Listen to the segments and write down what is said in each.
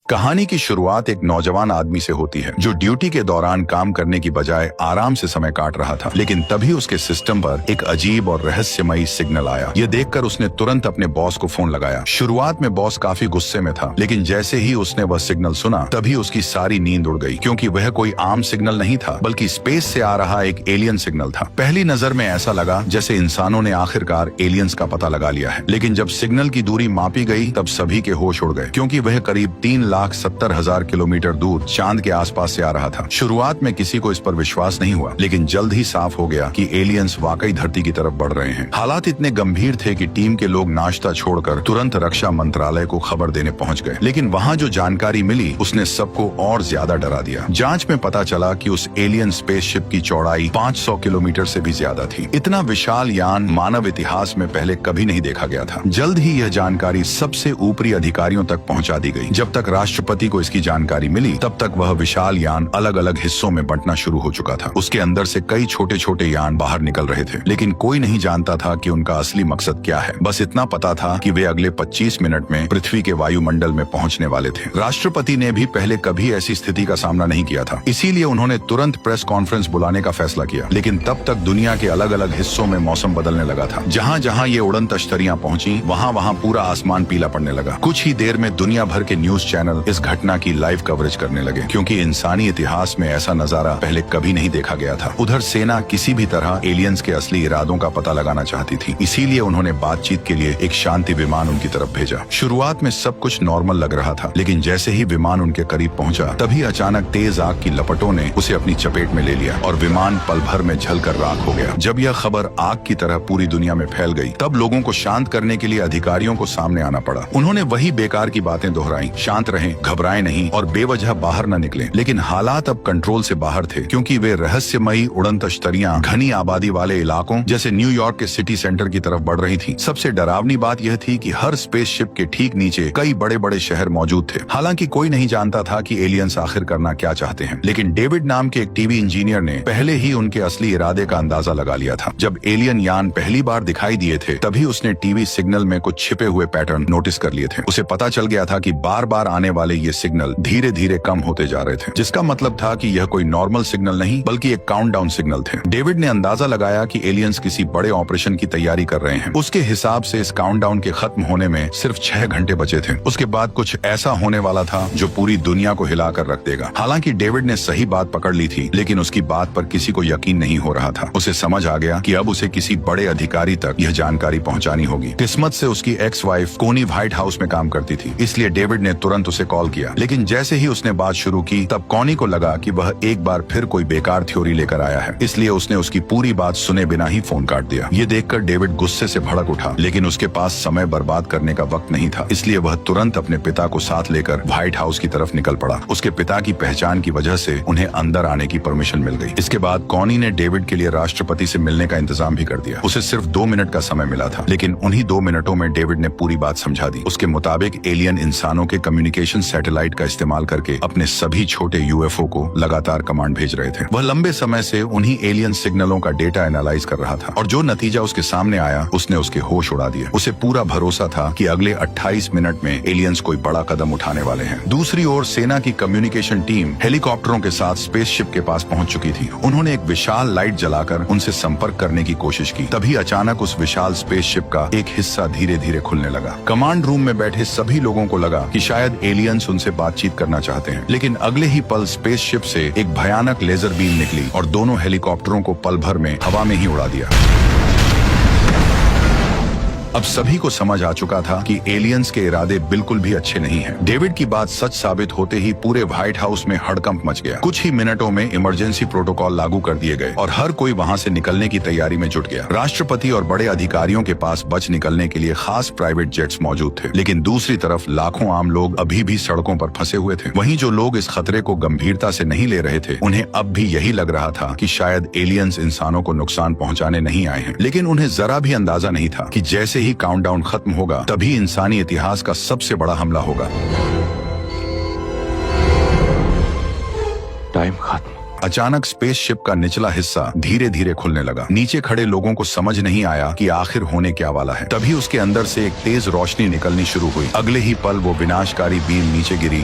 कहानी की शुरुआत एक नौजवान आदमी से होती है जो ड्यूटी के दौरान काम करने की बजाय आराम से समय काट रहा था। लेकिन तभी उसके सिस्टम पर एक अजीब और रहस्यमयी सिग्नल आया। ये देखकर उसने तुरंत अपने बॉस को फोन लगाया। शुरुआत में बॉस काफी गुस्से में था, लेकिन जैसे ही उसने वह सिग्नल सुना तभी उसकी सारी नींद उड़ गई, क्योंकि वह कोई आम सिग्नल नहीं था बल्कि स्पेस से आ रहा एक एलियन सिग्नल था। पहली नजर में ऐसा लगा जैसे इंसानों ने आखिरकार एलियंस का पता लगा लिया है। लेकिन जब सिग्नल की दूरी मापी गई तब सभी के होश उड़ गए, क्योंकि वह करीब 3,70,000 किलोमीटर दूर चांद के आसपास से आ रहा था। शुरुआत में किसी को इस पर विश्वास नहीं हुआ, लेकिन जल्द ही साफ हो गया कि एलियंस वाकई धरती की तरफ बढ़ रहे हैं। हालात इतने गंभीर थे कि टीम के लोग नाश्ता छोड़कर तुरंत रक्षा मंत्रालय को खबर देने पहुंच गए। लेकिन वहां जो जानकारी मिली उसने सबको और ज्यादा डरा दिया। जांच में पता चला कि उस एलियन स्पेसशिप की चौड़ाई 500 किलोमीटर से भी ज्यादा थी। इतना विशाल यान मानव इतिहास में पहले कभी नहीं देखा गया था। जल्द ही यह जानकारी सबसे ऊपरी अधिकारियों तक पहुंचा दी गई। जब तक राष्ट्रपति को इसकी जानकारी मिली तब तक वह विशाल यान अलग अलग हिस्सों में बंटना शुरू हो चुका था। उसके अंदर से कई छोटे छोटे यान बाहर निकल रहे थे, लेकिन कोई नहीं जानता था कि उनका असली मकसद क्या है। बस इतना पता था कि वे अगले 25 मिनट में पृथ्वी के वायुमंडल में पहुंचने वाले थे। राष्ट्रपति ने भी पहले कभी ऐसी स्थिति का सामना नहीं किया था, इसीलिए उन्होंने तुरंत प्रेस कॉन्फ्रेंस बुलाने का फैसला किया। लेकिन तब तक दुनिया के अलग अलग हिस्सों में मौसम बदलने लगा था। जहाँ जहाँ ये उड़न तश्तरियां पहुंची वहाँ वहाँ पूरा आसमान पीला पड़ने लगा। कुछ ही देर में दुनिया भर के न्यूज चैनल इस घटना की लाइव कवरेज करने लगे, क्योंकि इंसानी इतिहास में ऐसा नजारा पहले कभी नहीं देखा गया था। उधर सेना किसी भी तरह एलियंस के असली इरादों का पता लगाना चाहती थी, इसीलिए उन्होंने बातचीत के लिए एक शांति विमान उनकी तरफ भेजा। शुरुआत में सब कुछ नॉर्मल लग रहा था, लेकिन जैसे ही विमान उनके करीब पहुंचा तभी अचानक तेज आग की लपटों ने उसे अपनी चपेट में ले लिया और विमान पल भर में जलकर राख हो गया। जब यह खबर आग की तरह पूरी दुनिया में फैल गई तब लोगों को शांत करने के लिए अधिकारियों को सामने आना पड़ा। उन्होंने वही बेकार की बातें दोहराई, शांत रहें, घबराएं नहीं और बेवजह बाहर न निकलें। लेकिन हालात अब कंट्रोल से बाहर थे, क्योंकि वे रहस्यमयी उड़न तश्तरियां घनी आबादी वाले इलाकों जैसे न्यूयॉर्क के सिटी सेंटर की तरफ बढ़ रही थी। सबसे डरावनी बात यह थी कि हर स्पेसशिप के ठीक नीचे कई बड़े बड़े शहर मौजूद थे। हालांकि कोई नहीं जानता था कि एलियंस आखिर करना क्या चाहते हैं, लेकिन डेविड नाम के एक टीवी इंजीनियर ने पहले ही उनके असली इरादे का अंदाजा लगा लिया था। जब एलियन यान पहली बार दिखाई दिए थे तभी उसने टीवी सिग्नल में कुछ छिपे हुए पैटर्न नोटिस कर लिए थे। उसे पता चल गया था कि बार बार आने वाले ये सिग्नल धीरे धीरे कम होते जा रहे थे, जिसका मतलब था कि यह कोई नॉर्मल सिग्नल नहीं बल्कि एक काउंटडाउन सिग्नल थे। डेविड ने अंदाजा लगाया कि एलियंस किसी बड़े ऑपरेशन की तैयारी कर रहे हैं। उसके हिसाब से इस काउंटडाउन के खत्म होने में सिर्फ 6 घंटे बचे थे। उसके बाद कुछ ऐसा होने वाला था जो पूरी दुनिया को हिलाकर रख देगा। हालांकि डेविड ने सही बात पकड़ ली थी, लेकिन उसकी बात पर किसी को यकीन नहीं हो रहा था। उसे समझ आ गया कि अब उसे किसी बड़े अधिकारी तक यह जानकारी पहुंचानी होगी। किस्मत से उसकी एक्स वाइफ कोनी व्हाइट हाउस में काम करती थी, इसलिए डेविड ने तुरंत उसे कॉल किया। लेकिन जैसे ही उसने बात शुरू की तब कॉनी को लगा कि वह एक बार फिर कोई बेकार थ्योरी लेकर आया है, इसलिए उसने उसकी पूरी बात सुने बिना ही फोन काट दिया। ये देखकर डेविड गुस्से से भड़क उठा, लेकिन उसके पास समय बर्बाद करने का वक्त नहीं था, इसलिए वह तुरंत अपने पिता को साथ लेकर व्हाइट हाउस की तरफ निकल पड़ा। उसके पिता की पहचान की वजह से उन्हें अंदर आने की परमिशन मिल गई। इसके बाद कॉनी ने डेविड के लिए राष्ट्रपति से मिलने का इंतजाम भी कर दिया। उसे सिर्फ 2 मिनट का समय मिला था, लेकिन उन्हीं 2 मिनटों में डेविड ने पूरी बात समझा दी। उसके मुताबिक एलियन इंसानों के कम्युनिकेशन सैटेलाइट का इस्तेमाल करके अपने सभी छोटे यूएफओ को लगातार कमांड भेज रहे थे। वह लंबे समय से उन्हीं एलियन सिग्नलों का डेटा एनालाइज कर रहा था, और जो नतीजा उसके सामने आया उसने उसके होश उड़ा दिए। उसे पूरा भरोसा था कि अगले 28 मिनट में एलियंस कोई बड़ा कदम उठाने वाले हैं। दूसरी ओर सेना की कम्युनिकेशन टीम हेलीकॉप्टरों के साथ स्पेसशिप के पास पहुंच चुकी थी। उन्होंने एक विशाल लाइट जलाकर उनसे संपर्क करने की कोशिश की। तभी अचानक उस विशाल स्पेसशिप का एक हिस्सा धीरे धीरे खुलने लगा। कमांड रूम में बैठे सभी लोगों को लगा कि शायद एलियंस उनसे बातचीत करना चाहते हैं, लेकिन अगले ही पल स्पेसशिप से एक भयानक लेजर बीम निकली और दोनों हेलीकॉप्टरों को पल भर में हवा में ही उड़ा दिया। अब सभी को समझ आ चुका था कि एलियंस के इरादे बिल्कुल भी अच्छे नहीं हैं। डेविड की बात सच साबित होते ही पूरे व्हाइट हाउस में हड़कंप मच गया। कुछ ही मिनटों में इमरजेंसी प्रोटोकॉल लागू कर दिए गए और हर कोई वहां से निकलने की तैयारी में जुट गया। राष्ट्रपति और बड़े अधिकारियों के पास बच निकलने के लिए खास प्राइवेट जेट्स मौजूद थे, लेकिन दूसरी तरफ लाखों आम लोग अभी भी सड़कों पर फंसे हुए थे। वहीं जो लोग इस खतरे को गंभीरता से नहीं ले रहे थे, उन्हें अब भी यही लग रहा था कि शायद एलियंस इंसानों को नुकसान पहुंचाने नहीं आए हैं। लेकिन उन्हें जरा भी अंदाजा नहीं था कि जैसे ही काउंटडाउन खत्म होगा तभी इंसानी इतिहास का सबसे बड़ा हमला होगा। टाइम खत्म। अचानक स्पेसशिप का निचला हिस्सा धीरे धीरे खुलने लगा। नीचे खड़े लोगों को समझ नहीं आया कि आखिर होने क्या वाला है। तभी उसके अंदर से एक तेज रोशनी निकलनी शुरू हुई। अगले ही पल वो विनाशकारी बीम नीचे गिरी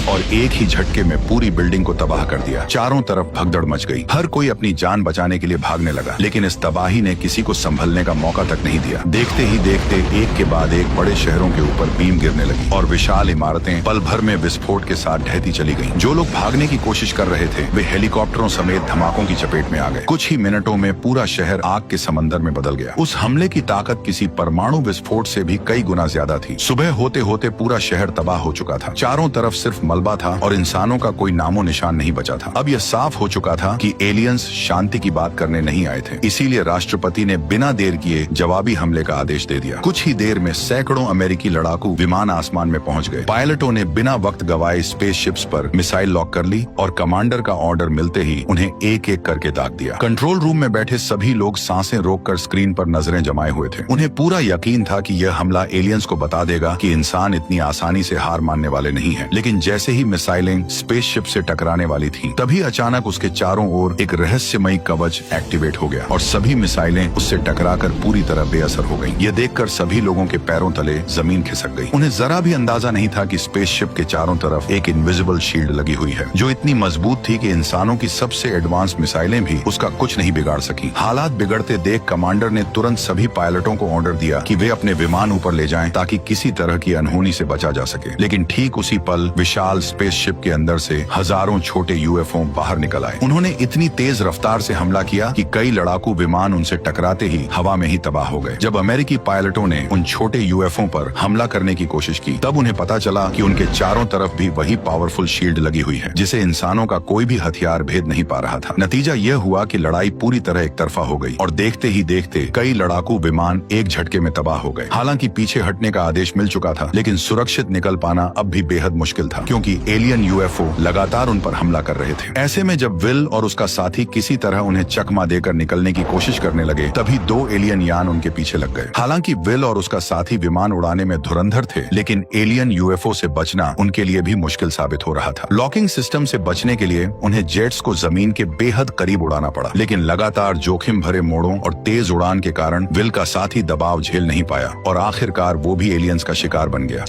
और एक ही झटके में पूरी बिल्डिंग को तबाह कर दिया। चारों तरफ भगदड़ मच गई। हर कोई अपनी जान बचाने के लिए भागने लगा, लेकिन इस तबाही ने किसी को संभलने का मौका तक नहीं दिया। देखते ही देखते एक के बाद एक बड़े शहरों के ऊपर बीम गिरने लगी और विशाल इमारतें पल भर में विस्फोट के साथ ढहती चली गईं। जो लोग भागने की कोशिश कर रहे थे वे हेलीकॉप्टरों समेत धमाकों की चपेट में आ गए। कुछ ही मिनटों में पूरा शहर आग के समंदर में बदल गया। उस हमले की ताकत किसी परमाणु विस्फोट से भी कई गुना ज्यादा थी। सुबह होते होते पूरा शहर तबाह हो चुका था। चारों तरफ सिर्फ मलबा था और इंसानों का कोई नामो निशान नहीं बचा था। अब यह साफ हो चुका था कि एलियंस शांति की बात करने नहीं आए थे। इसीलिए राष्ट्रपति ने बिना देर किए जवाबी हमले का आदेश दे दिया। कुछ ही देर में सैकड़ों अमेरिकी लड़ाकू विमान आसमान में पहुंच गए। पायलटों ने बिना वक्त गवाए स्पेसशिप्स पर मिसाइल लॉक कर ली और कमांडर का ऑर्डर मिलते ही उन्हें एक एक करके दाग दिया। कंट्रोल रूम में बैठे सभी लोग सांसें रोककर स्क्रीन पर नजरें जमाए हुए थे। उन्हें पूरा यकीन था कि यह हमला एलियंस को बता देगा कि इंसान इतनी आसानी से हार मानने वाले नहीं है। लेकिन जैसे ही मिसाइलें स्पेसशिप से टकराने वाली थीं, तभी अचानक उसके चारों ओर एक रहस्यमयी कवच एक्टिवेट हो गया और सभी मिसाइलें उससे टकराकर पूरी तरह बेअसर हो गईं। यह देखकर सभी लोगों के पैरों तले जमीन खिसक गई। उन्हें जरा भी अंदाजा नहीं था कि स्पेसशिप के चारों तरफ एक इनविजिबल शील्ड लगी हुई है, जो इतनी मजबूत थी कि इंसानों की सबसे एडवांस मिसाइलें भी उसका कुछ नहीं बिगाड़ सकी। हालात बिगड़ते देख कमांडर ने तुरंत सभी पायलटों को ऑर्डर दिया कि वे अपने विमान ऊपर ले जाएं ताकि किसी तरह की अनहोनी से बचा जा सके। लेकिन ठीक उसी पल विशाल स्पेसशिप के अंदर से हजारों छोटे यूएफओ बाहर निकल आए। उन्होंने इतनी तेज रफ्तार से हमला किया कि कई लड़ाकू विमान उनसे टकराते ही हवा में ही तबाह हो गए। जब अमेरिकी पायलटों ने उन छोटे यूएफओ पर हमला करने की कोशिश की, तब उन्हें पता चला कि उनके चारों तरफ भी वही पावरफुल शील्ड लगी हुई है, जिसे इंसानों का कोई भी हथियार भेद नहीं पा रहा था। नतीजा यह हुआ कि लड़ाई पूरी तरह एक तरफा हो गई और देखते ही देखते कई लड़ाकू विमान एक झटके में तबाह हो गए। हालांकि पीछे हटने का आदेश मिल चुका था, लेकिन सुरक्षित निकल पाना अब भी बेहद मुश्किल था, क्योंकि एलियन यूएफओ लगातार उन पर हमला कर रहे थे। ऐसे में जब विल और उसका साथी किसी तरह उन्हें चकमा देकर निकलने की कोशिश करने लगे, तभी दो एलियन यान उनके पीछे लग गए। हालांकि विल और उसका साथी विमान उड़ाने में धुरंधर थे, लेकिन एलियन यूएफओ से बचना उनके लिए भी मुश्किल साबित हो रहा था। लॉकिंग सिस्टम से बचने के लिए उन्हें जेट्स को जमीन के बेहद करीब उड़ाना पड़ा, लेकिन लगातार जोखिम भरे मोड़ों और तेज उड़ान के कारण विल का साथी दबाव झेल नहीं पाया और आखिरकार वो भी एलियंस का शिकार बन गया।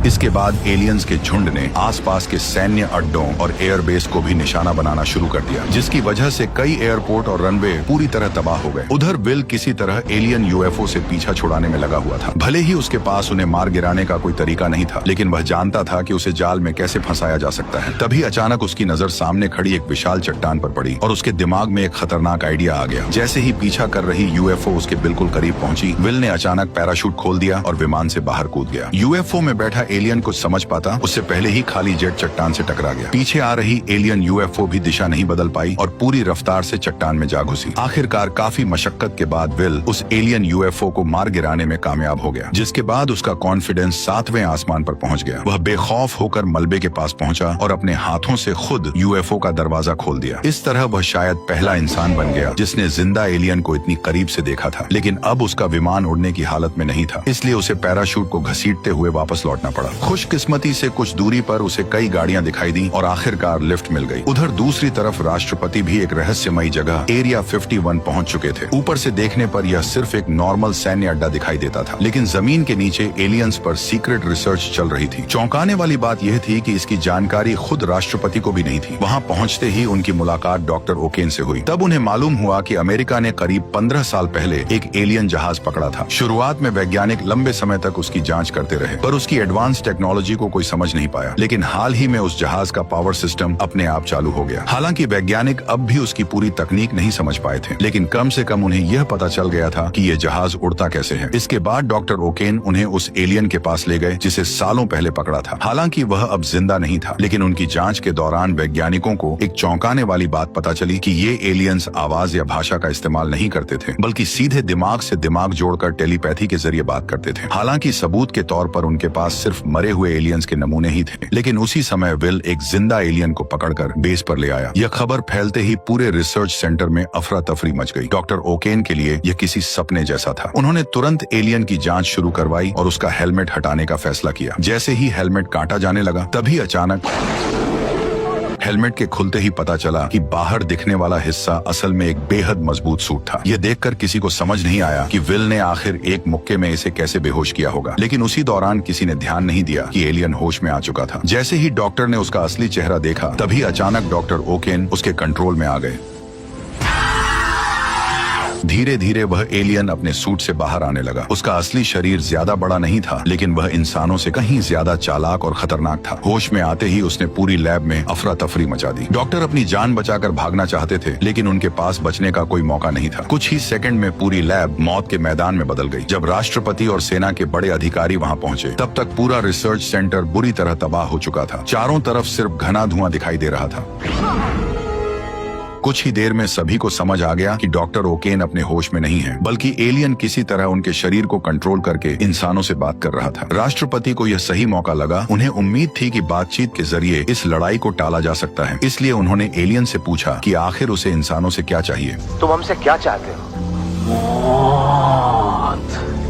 इसके बाद एलियंस के झुंड ने आसपास के सैन्य अड्डों और एयरबेस को भी निशाना बनाना शुरू कर दिया, जिसकी वजह से कई एयरपोर्ट और रनवे पूरी तरह तबाह हो गए। उधर विल किसी तरह एलियन यूएफओ से पीछा छुड़ाने में लगा हुआ था। भले ही उसके पास उन्हें मार गिराने का कोई तरीका नहीं था, लेकिन वह जानता था कि उसे जाल में कैसे फंसाया जा सकता है। तभी अचानक उसकी नजर सामने खड़ी एक विशाल चट्टान पर पड़ी और उसके दिमाग में एक खतरनाक आइडिया आ गया। जैसे ही पीछा कर रही यूएफओ उसके बिल्कुल करीब पहुंची, विल ने अचानक पैराशूट खोल दिया और विमान से बाहर कूद गया। यूएफओ में बैठा एलियन कुछ समझ पाता उससे पहले ही खाली जेट चट्टान से टकरा गया। पीछे आ रही एलियन यूएफओ भी दिशा नहीं बदल पाई और पूरी रफ्तार से चट्टान में जा घुसी। आखिरकार काफी मशक्कत के बाद विल उस एलियन यूएफओ को मार गिराने में कामयाब हो गया, जिसके बाद उसका कॉन्फिडेंस 7वें आसमान पर पहुंच गया। वह बेखौफ होकर मलबे के पास पहुंचा और अपने हाथों से खुद यूएफओ का दरवाजा खोल दिया। इस तरह वह शायद पहला इंसान बन गया जिसने जिंदा एलियन को इतनी करीब से देखा था। लेकिन अब उसका विमान उड़ने की हालत में नहीं था, इसलिए उसे पैराशूट को घसीटते हुए वापस लौटना पड़ा। खुशकिस्मती से कुछ दूरी पर उसे कई गाड़ियां दिखाई दी और आखिरकार लिफ्ट मिल गई। उधर दूसरी तरफ राष्ट्रपति भी एक रहस्यमयी जगह एरिया 51 पहुंच चुके थे। ऊपर से देखने पर यह सिर्फ एक नॉर्मल सैन्य अड्डा दिखाई देता था, लेकिन जमीन के नीचे एलियंस पर सीक्रेट रिसर्च चल रही थी। चौंकाने वाली बात यह थी कि इसकी जानकारी खुद राष्ट्रपति को भी नहीं थी। वहां पहुंचते ही उनकी मुलाकात डॉक्टर ओकेन से हुई। तब उन्हें मालूम हुआ कि अमेरिका ने करीब 15 साल पहले एक एलियन जहाज पकड़ा था। शुरुआत में वैज्ञानिक लंबे समय तक उसकी जांच करते रहे, पर उसकी एडवांस टेक्नोलॉजी को कोई समझ नहीं पाया। लेकिन हाल ही में उस जहाज का पावर सिस्टम अपने आप चालू हो गया। हालांकि वैज्ञानिक अब भी उसकी पूरी तकनीक नहीं समझ पाए थे, लेकिन कम से कम उन्हें यह पता चल गया था कि यह जहाज उड़ता कैसे है। इसके बाद डॉक्टर ओकेन उन्हें उस एलियन के पास ले गए जिसे सालों पहले पकड़ा था। हालांकि वह अब जिंदा नहीं था, लेकिन उनकी जांच के दौरान वैज्ञानिकों को एक चौंकाने वाली बात पता चली कि ये एलियंस आवाज या भाषा का इस्तेमाल नहीं करते थे, बल्कि सीधे दिमाग से दिमाग जोड़कर टेलीपैथी के जरिए बात करते थे। हालांकि सबूत के तौर पर उनके पास सिर्फ मरे हुए एलियंस के नमूने ही थे, लेकिन उसी समय विल एक जिंदा एलियन को पकड़कर बेस पर ले आया। यह खबर फैलते ही पूरे रिसर्च सेंटर में अफरा तफरी मच गई। डॉक्टर ओकेन के लिए यह किसी सपने जैसा था। उन्होंने तुरंत एलियन की जांच शुरू करवाई और उसका हेलमेट हटाने का फैसला किया। जैसे ही हेलमेट काटा जाने लगा, तभी अचानक हेलमेट के खुलते ही पता चला कि बाहर दिखने वाला हिस्सा असल में एक बेहद मजबूत सूट था। यह देखकर किसी को समझ नहीं आया कि विल ने आखिर एक मुक्के में इसे कैसे बेहोश किया होगा। लेकिन उसी दौरान किसी ने ध्यान नहीं दिया कि एलियन होश में आ चुका था। जैसे ही डॉक्टर ने उसका असली चेहरा देखा, तभी अचानक डॉक्टर ओकेन उसके कंट्रोल में आ गए। धीरे धीरे वह एलियन अपने सूट से बाहर आने लगा। उसका असली शरीर ज्यादा बड़ा नहीं था, लेकिन वह इंसानों से कहीं ज्यादा चालाक और खतरनाक था। होश में आते ही उसने पूरी लैब में अफरा तफरी मचा दी। डॉक्टर अपनी जान बचाकर भागना चाहते थे, लेकिन उनके पास बचने का कोई मौका नहीं था। कुछ ही सेकंड में पूरी लैब मौत के मैदान में बदल गई। जब राष्ट्रपति और सेना के बड़े अधिकारी वहां पहुंचे, तब तक पूरा रिसर्च सेंटर बुरी तरह तबाह हो चुका था। चारों तरफ सिर्फ घना धुआं दिखाई दे रहा था। कुछ ही देर में सभी को समझ आ गया कि डॉक्टर ओकेन अपने होश में नहीं है, बल्कि एलियन किसी तरह उनके शरीर को कंट्रोल करके इंसानों से बात कर रहा था। राष्ट्रपति को यह सही मौका लगा। उन्हें उम्मीद थी कि बातचीत के जरिए इस लड़ाई को टाला जा सकता है। इसलिए उन्होंने एलियन से पूछा कि आखिर उसे इंसानों से क्या चाहिए। तुम हमसे क्या चाहते हो?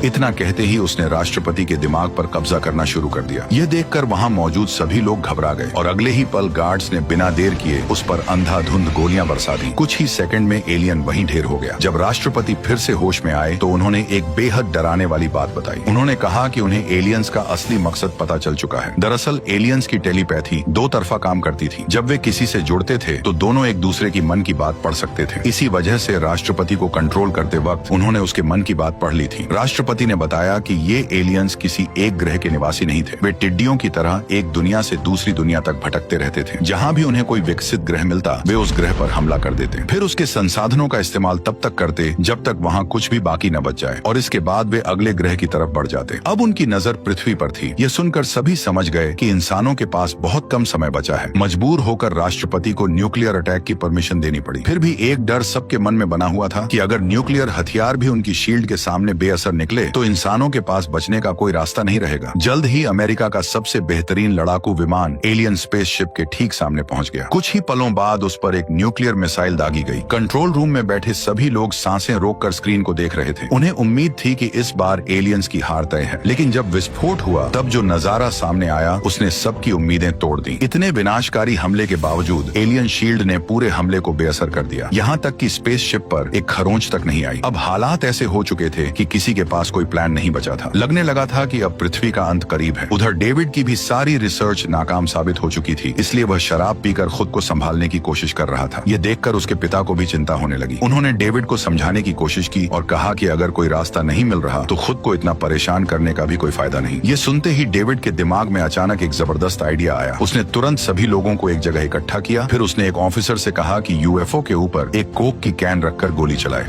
इतना कहते ही उसने राष्ट्रपति के दिमाग पर कब्जा करना शुरू कर दिया। यह देखकर वहां मौजूद सभी लोग घबरा गए और अगले ही पल गार्ड्स ने बिना देर किए उस पर अंधाधुंध गोलियां बरसा दी। कुछ ही सेकंड में एलियन वहीं ढेर हो गया। जब राष्ट्रपति फिर से होश में आए तो उन्होंने एक बेहद डराने वाली बात बताई। उन्होंने कहा कि उन्हें एलियंस का असली मकसद पता चल चुका है। दरअसल एलियंस की टेलीपैथी दो तरफा काम करती थी। जब वे किसी से जुड़ते थे तो दोनों एक दूसरे की मन की बात पढ़ सकते थे। इसी वजह से राष्ट्रपति को कंट्रोल करते वक्त उन्होंने उसके मन की बात पढ़ ली थी। राष्ट्रपति ने बताया कि ये एलियंस किसी एक ग्रह के निवासी नहीं थे। वे टिड्डियों की तरह एक दुनिया से दूसरी दुनिया तक भटकते रहते थे। जहाँ भी उन्हें कोई विकसित ग्रह मिलता, वे उस ग्रह पर हमला कर देते। फिर उसके संसाधनों का इस्तेमाल तब तक करते जब तक वहाँ कुछ भी बाकी न बच जाए, और इसके बाद वे अगले ग्रह की तरफ बढ़ जाते। अब उनकी नजर पृथ्वी पर थी। यह सुनकर सभी समझ गए कि इंसानों के पास बहुत कम समय बचा है। मजबूर होकर राष्ट्रपति को न्यूक्लियर अटैक की परमिशन देनी पड़ी। फिर भी एक डर सबके मन में बना हुआ था कि अगर न्यूक्लियर हथियार भी उनकी शील्ड के सामने बेअसर निकले तो इंसानों के पास बचने का कोई रास्ता नहीं रहेगा। जल्द ही अमेरिका का सबसे बेहतरीन लड़ाकू विमान एलियन स्पेसशिप के ठीक सामने पहुंच गया। कुछ ही पलों बाद उस पर एक न्यूक्लियर मिसाइल दागी गई। कंट्रोल रूम में बैठे सभी लोग सांसें रोककर स्क्रीन को देख रहे थे। उन्हें उम्मीद थी कि इस बार एलियंस की हार तय है, लेकिन जब विस्फोट हुआ तब जो नजारा सामने आया उसने सबकी उम्मीदें तोड़ दी। इतने विनाशकारी हमले के बावजूद एलियन शील्ड ने पूरे हमले को बेअसर कर दिया। यहाँ तक कि स्पेसशिप पर एक खरोंच तक नहीं आई। अब हालात ऐसे हो चुके थे कि किसी के पास कोई प्लान नहीं बचा था। लगने लगा था कि अब पृथ्वी का अंत करीब है। उधर डेविड की भी सारी रिसर्च नाकाम साबित हो चुकी थी, इसलिए वह शराब पीकर खुद को संभालने की कोशिश कर रहा था। यह देखकर उसके पिता को भी चिंता होने लगी। उन्होंने डेविड को समझाने की कोशिश की और कहा कि अगर कोई रास्ता नहीं मिल रहा तो खुद को इतना परेशान करने का भी कोई फायदा नहीं। ये सुनते ही डेविड के दिमाग में अचानक एक जबरदस्त आइडिया आया। उसने तुरंत सभी लोगों को एक जगह इकट्ठा किया। फिर उसने एक ऑफिसर से कहा कि यूएफओ के ऊपर एक कोक की कैन रखकर गोली चलाए।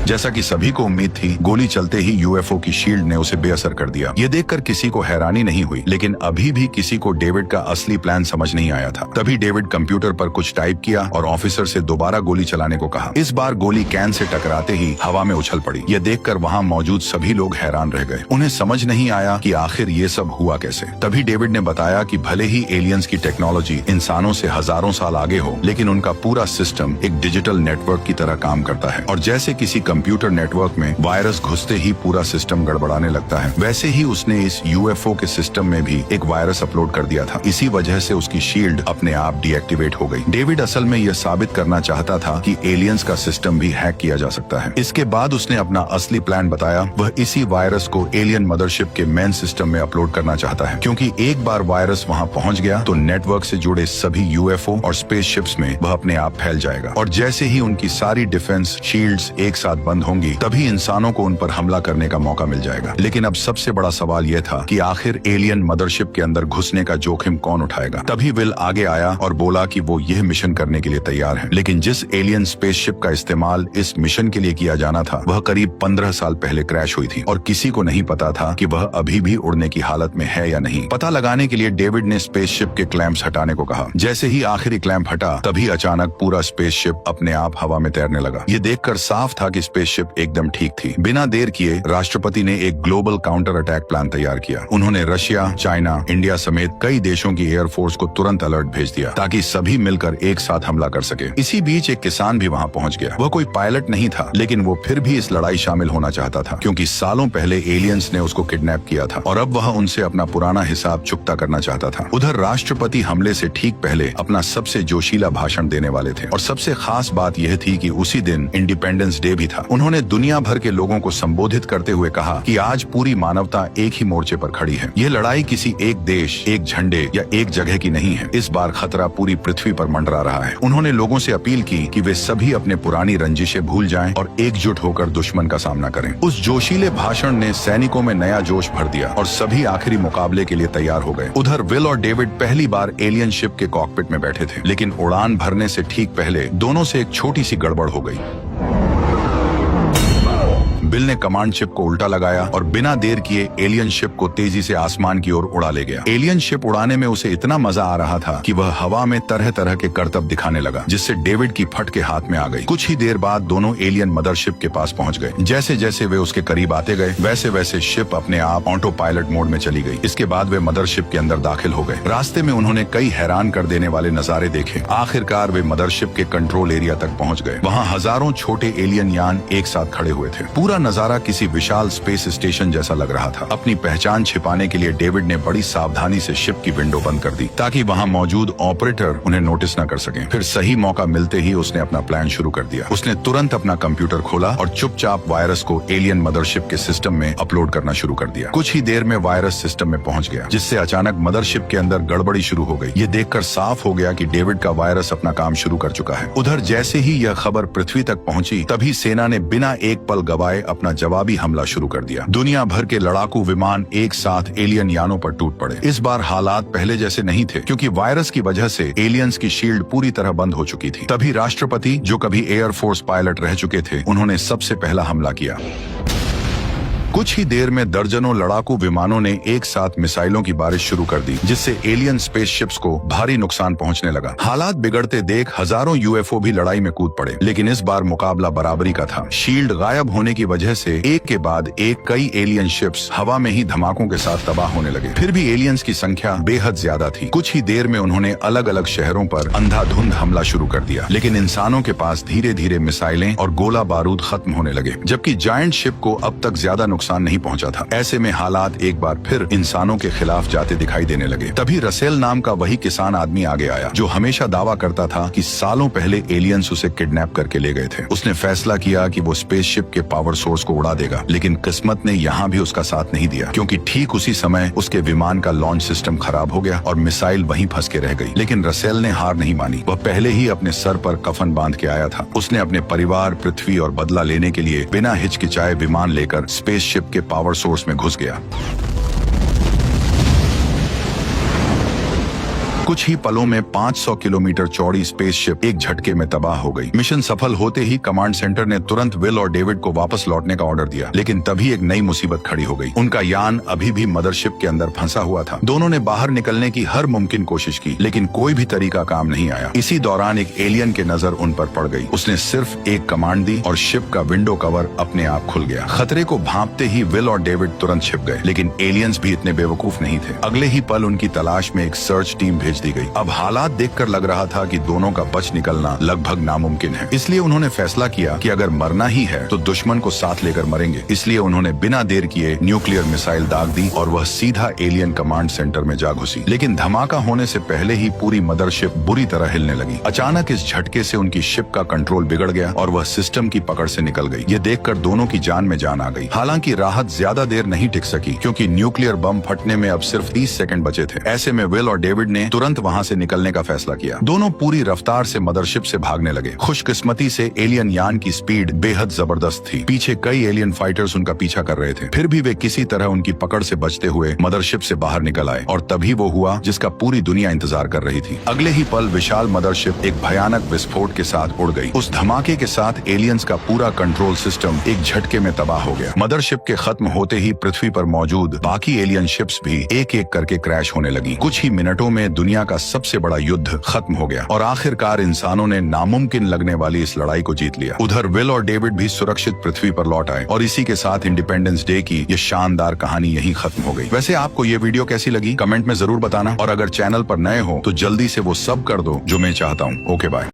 जैसा कि सभी को उम्मीद थी, गोली चलते ही यूएफओ की शील्ड ने उसे बेअसर कर दिया। ये देखकर किसी को हैरानी नहीं हुई, लेकिन अभी भी किसी को डेविड का असली प्लान समझ नहीं आया था। तभी डेविड कंप्यूटर पर कुछ टाइप किया और ऑफिसर से दोबारा गोली चलाने को कहा। इस बार गोली कैन से टकराते ही हवा में उछल पड़ी। यह देखकर वहाँ मौजूद सभी लोग हैरान रह गए। उन्हें समझ नहीं आया कि आखिर ये सब हुआ कैसे। तभी डेविड ने बताया कि भले ही एलियंस की टेक्नोलॉजी इंसानों से हजारों साल आगे हो, लेकिन उनका पूरा सिस्टम एक डिजिटल नेटवर्क की तरह काम करता है, और जैसे किसी कंप्यूटर नेटवर्क में वायरस घुसते ही पूरा सिस्टम गड़बड़ाने लगता है, वैसे ही उसने इस यूएफओ के सिस्टम में भी एक वायरस अपलोड कर दिया था। इसी वजह से उसकी शील्ड अपने आप डीएक्टिवेट हो गई। डेविड असल में यह साबित करना चाहता था कि एलियंस का सिस्टम भी हैक किया जा सकता है। इसके बाद उसने अपना असली प्लान बताया। वह इसी वायरस को एलियन मदरशिप के मेन सिस्टम में अपलोड करना चाहता है, क्योंकि एक बार वायरस वहां पहुंच गया तो नेटवर्क से जुड़े सभी यूएफओ और स्पेसशिप्स में वह अपने आप फैल जाएगा, और जैसे ही उनकी सारी डिफेंस शील्ड्स एक साथ बंद होंगी तभी इंसानों को उन पर हमला करने का मौका मिल जाएगा। लेकिन अब सबसे बड़ा सवाल यह था कि आखिर एलियन मदरशिप के अंदर घुसने का जोखिम कौन उठाएगा। तभी विल आगे आया और बोला कि वो यह मिशन करने के लिए तैयार है, लेकिन जिस एलियन स्पेसशिप का इस्तेमाल इस मिशन के लिए किया जाना था वह करीब 15 साल पहले क्रैश हुई थी, और किसी को नहीं पता था कि वह अभी भी उड़ने की हालत में है या नहीं। पता लगाने के लिए डेविड ने स्पेसशिप के क्लैंप्स हटाने को कहा। जैसे ही आखिरी क्लैंप हटा, तभी अचानक पूरा स्पेसशिप अपने आप हवा में तैरने लगा। ये देखकर साफ था कि स्पेसशिप एकदम ठीक थी। बिना देर किए राष्ट्रपति ने एक ग्लोबल काउंटर अटैक प्लान तैयार किया। उन्होंने रशिया, चाइना, इंडिया समेत कई देशों की एयरफोर्स को तुरंत अलर्ट भेज दिया ताकि सभी मिलकर एक साथ हमला कर सके। इसी बीच एक किसान भी वहां पहुंच गया। वह कोई पायलट नहीं था, लेकिन वो फिर भी इस लड़ाई शामिल होना चाहता था क्योंकि सालों पहले एलियंस ने उसको किडनैप किया था और अब वह उनसे अपना पुराना हिसाब चुकता करना चाहता था। उधर राष्ट्रपति हमले से ठीक पहले अपना सबसे जोशीला भाषण देने वाले थे और सबसे खास बात यह थी कि उसी दिन इंडिपेंडेंस डे भी था। उन्होंने दुनिया भर के लोगों को संबोधित करते हुए कहा कि आज पूरी मानवता एक ही मोर्चे पर खड़ी है। यह लड़ाई किसी एक देश, एक झंडे या एक जगह की नहीं है। इस बार खतरा पूरी पृथ्वी पर मंडरा रहा है। उन्होंने लोगों से अपील की कि वे सभी अपने पुरानी रंजिशें भूल जाएं और एकजुट होकर दुश्मन का सामना करें। उस जोशीले भाषण ने सैनिकों में नया जोश भर दिया और सभी आखिरी मुकाबले के लिए तैयार हो गए। उधर विल और डेविड पहली बार एलियन शिप के कॉकपिट में बैठे थे, लेकिन उड़ान भरने से ठीक पहले दोनों से एक छोटी सी गड़बड़ हो गई। बिल ने कमांड शिप को उल्टा लगाया और बिना देर किए एलियन शिप को तेजी से आसमान की ओर उड़ा ले गया। एलियन शिप उड़ाने में उसे इतना मजा आ रहा था कि वह हवा में तरह तरह के करतब दिखाने लगा, जिससे डेविड की फट के हाथ में आ गई। कुछ ही देर बाद दोनों एलियन मदरशिप के पास पहुंच गए। जैसे जैसे वे उसके करीब आते गए, वैसे वैसे शिप अपने आप ऑटो पायलट मोड में चली गई। इसके बाद वे मदरशिप के अंदर दाखिल हो गए। रास्ते में उन्होंने कई हैरान कर देने वाले नजारे देखे। आखिरकार वे मदरशिप के कंट्रोल एरिया तक पहुंच गए। वहाँ हजारों छोटे एलियन यान एक साथ खड़े हुए थे। पूरा नजारा किसी विशाल स्पेस स्टेशन जैसा लग रहा था। अपनी पहचान छिपाने के लिए डेविड ने बड़ी सावधानी से शिप की विंडो बंद कर दी ताकि वहां मौजूद ऑपरेटर उन्हें नोटिस न कर सकें। फिर सही मौका मिलते ही उसने अपना प्लान शुरू कर दिया। उसने तुरंत अपना कंप्यूटर खोला और चुपचाप वायरस को एलियन मदरशिप के सिस्टम में अपलोड करना शुरू कर दिया। कुछ ही देर में वायरस सिस्टम में पहुंच गया, जिससे अचानक मदरशिप के अंदर गड़बड़ी शुरू हो गई। ये देखकर साफ हो गया कि डेविड का वायरस अपना काम शुरू कर चुका है। उधर जैसे ही यह खबर पृथ्वी तक पहुंची, तभी सेना ने बिना एक पल गवाए अपना जवाबी हमला शुरू कर दिया। दुनिया भर के लड़ाकू विमान एक साथ एलियन यानों पर टूट पड़े। इस बार हालात पहले जैसे नहीं थे क्योंकि वायरस की वजह से एलियंस की शील्ड पूरी तरह बंद हो चुकी थी। तभी राष्ट्रपति, जो कभी एयरफोर्स पायलट रह चुके थे, उन्होंने सबसे पहला हमला किया। कुछ ही देर में दर्जनों लड़ाकू विमानों ने एक साथ मिसाइलों की बारिश शुरू कर दी, जिससे एलियन स्पेसशिप्स को भारी नुकसान पहुंचने लगा। हालात बिगड़ते देख हजारों यूएफओ भी लड़ाई में कूद पड़े, लेकिन इस बार मुकाबला बराबरी का था। शील्ड गायब होने की वजह से एक के बाद एक कई एलियन शिप्स हवा में ही धमाकों के साथ तबाह होने लगे। फिर भी एलियंस की संख्या बेहद ज्यादा थी। कुछ ही देर में उन्होंने अलग अलग शहरों पर अंधाधुंध हमला शुरू कर दिया, लेकिन इंसानों के पास धीरे धीरे मिसाइलें और गोला बारूद खत्म होने लगे, जबकि जायंट शिप को अब तक ज्यादा नुकसान नहीं पहुंचा था। ऐसे में हालात एक बार फिर इंसानों के खिलाफ जाते दिखाई देने लगे। तभी रसेल नाम का वही किसान आदमी आगे आया जो हमेशा दावा करता था कि सालों पहले एलियंस उसे किडनैप करके ले गए थे। उसने फैसला किया कि वो स्पेसशिप के पावर सोर्स को उड़ा देगा, लेकिन किस्मत ने यहाँ भी उसका साथ नहीं दिया, क्योंकि ठीक उसी समय उसके विमान का लॉन्च सिस्टम खराब हो गया और मिसाइल वहीं फंस के रह गई। लेकिन रसेल ने हार नहीं मानी। वह पहले ही अपने सर पर कफन बांध के आया था। उसने अपने परिवार, पृथ्वी और बदला लेने के लिए बिना हिचकिचाए विमान लेकर स्पेसशिप के पावर सोर्स में घुस गया। कुछ ही पलों में 500 किलोमीटर चौड़ी स्पेसशिप एक झटके में तबाह हो गई। मिशन सफल होते ही कमांड सेंटर ने तुरंत विल और डेविड को वापस लौटने का ऑर्डर दिया, लेकिन तभी एक नई मुसीबत खड़ी हो गई। उनका यान अभी भी मदरशिप के अंदर फंसा हुआ था। दोनों ने बाहर निकलने की हर मुमकिन कोशिश की, लेकिन कोई भी तरीका काम नहीं आया। इसी दौरान एक एलियन की नजर उन पर पड़ गई। उसने सिर्फ एक कमांड दी और शिप का विंडो कवर अपने आप खुल गया। खतरे को भांपते ही विल और डेविड तुरंत छिप गए, लेकिन एलियंस भी इतने बेवकूफ नहीं थे। अगले ही पल उनकी तलाश में एक सर्च टीम भेज दी गई। अब हालात देखकर लग रहा था कि दोनों का बच निकलना लगभग नामुमकिन है। इसलिए उन्होंने फैसला किया कि अगर मरना ही है तो दुश्मन को साथ लेकर मरेंगे। इसलिए उन्होंने बिना देर किए न्यूक्लियर मिसाइल दाग दी और वह सीधा एलियन कमांड सेंटर में जा घुसी। लेकिन धमाका होने से पहले ही पूरी मदरशिप बुरी तरह हिलने लगी। अचानक इस झटके से उनकी शिप का कंट्रोल बिगड़ गया और वह सिस्टम की पकड़ से निकल गई। ये देखकर दोनों की जान में जान आ गई। हालांकि राहत ज्यादा देर नहीं टिक सकी, क्योंकि न्यूक्लियर बम फटने में अब सिर्फ 30 सेकंड बचे थे। ऐसे में विल और डेविड ने तुरंत वहां से निकलने का फैसला किया। दोनों पूरी रफ्तार से मदरशिप से भागने लगे। खुशकिस्मती से एलियन यान की स्पीड बेहद जबरदस्त थी। पीछे कई एलियन फाइटर्स उनका पीछा कर रहे थे। फिर भी वे किसी तरह उनकी पकड़ से बचते हुए मदरशिप से बाहर निकल आए और तभी वो हुआ जिसका पूरी दुनिया इंतजार कर रही थी। अगले ही पल विशाल मदरशिप एक भयानक विस्फोट के साथ उड़ गई। उस धमाके के साथ एलियंस का पूरा कंट्रोल सिस्टम एक झटके में तबाह हो गया। मदरशिप के खत्म होते ही पृथ्वी पर मौजूद बाकी एलियन शिप्स भी एक एक करके क्रैश होने लगी। कुछ ही मिनटों में दुनिया दुनिया का सबसे बड़ा युद्ध खत्म हो गया और आखिरकार इंसानों ने नामुमकिन लगने वाली इस लड़ाई को जीत लिया। उधर विल और डेविड भी सुरक्षित पृथ्वी पर लौट आए और इसी के साथ इंडिपेंडेंस डे की ये शानदार कहानी यहीं खत्म हो गई। वैसे आपको ये वीडियो कैसी लगी कमेंट में जरूर बताना और अगर चैनल पर नए हो तो जल्दी से वो सब कर दो जो मैं चाहता हूँ। Okay bye.